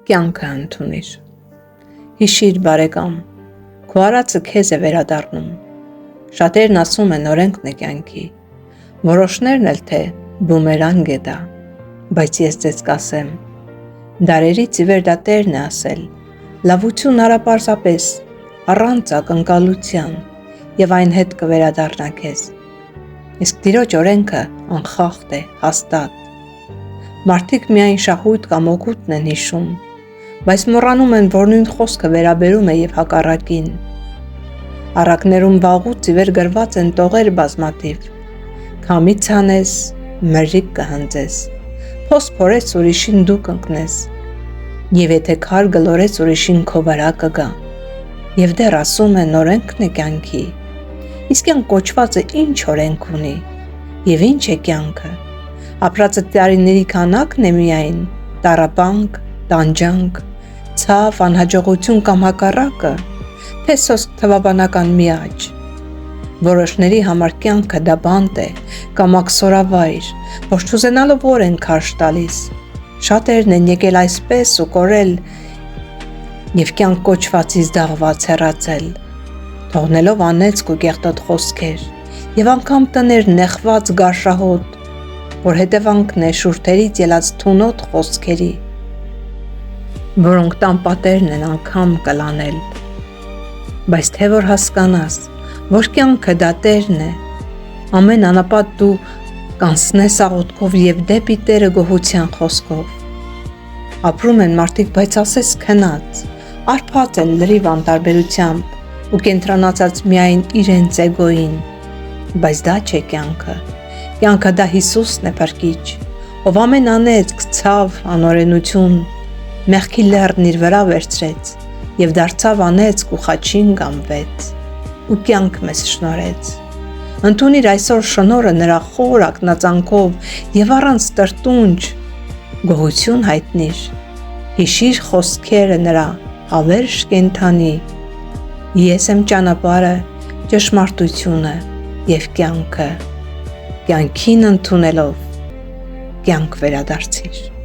կյանքը ընդունիր։ Հիշիր բարեկամ, քո արածը քեզ է վերադառնում։ Շատերն ասում են օրենքն է կյանքի, որոշներն էլ թե բումերանգ է դա, բայց ես ձեզ կասեմ, դարերից ի վեր դա Տերն է ասել, լավություն արա պարզապես, առանց ակնկալության, եւ այն հետ կվերադառնա քեզ։ Իսկ Տիրոջ օրենքը անխախտ է, հաստատ։ Մարդիկ միայն շահույթ կամ օգուտն են հիշում, բայց մոռանում են, որ նույն խոսքը վերաբերում է եւ հակառակին։ Առակներում վաղուց ի վեր գրված են տողեր բազմաթիվ։ Քամի ցանես, մրրիկ կհանձես, փոս փորես ուրիշին դու կընկնես, եւ եթե քար գլորես ուրիշին քո վրա կգա։ Եվ դեռ ասում են օրենքն է կյանքի։ Իսկ կյանք կոչվածը ինչ օրենք ունի, եւ ինչ է կյանքը։ Ապրածը տարիների քանակն է միայն, տառապանք, տանջանք, ցավ, անհաջողություն կամ հակառակը, թե սոսկ թվաբանական միաճ։ Որոշների համար կյանքը դա բանտ է կամ աքսորավայր, որ չուզենալով օր են քարշ տալիս։ Շատերն են եկել այսպես ու կորել եւ կյանք կոչվածից դաղված հեռացել, թողնելով անեծք ու կեղտոտ խոսքեր եւ անգամ տներ նեղված գարշահոտ, որ հետևանքն է շուրթերից ելած թունոտ խոսքերի, որոնք տան պատերն են անգամ կլանել։ Բայց թե որ հասկանաս, որ կյանքը դա Տերն է, ամեն անապատ դու կանցնես աղոթքով եւ դեպի Տերը գոհության խոսքով։ Ապրում են մարդիկ, բայց ասես քնած, արփած են լրիվ անտարբերությամբ ու կենտրոնացած միայն իրենց էգոին, բայց դա չէ կյանքը։ Կյանքը դա Հիսուսն է փրկիչ, ով ամեն անեծք, ցավ, անօրենություն, մեղքի լեռն իր վրա վերցրեց եւ դարձավ անեծք ու խաչին գամվեց ու կյանք մեզ շնորհեց։ Ընդունիր այսօր շնորհը նրա խոր ակնածանքով եւ առանց տրտունջ գոհություն հայտնիր։ Հիշիր խոսքերը նրա հավերժ կենդանի. Ես եմ ճանապարհը, ճշմարտությունը եւ կյանքը։ Կյանքին ընդունելով կյանք վերադարձիր։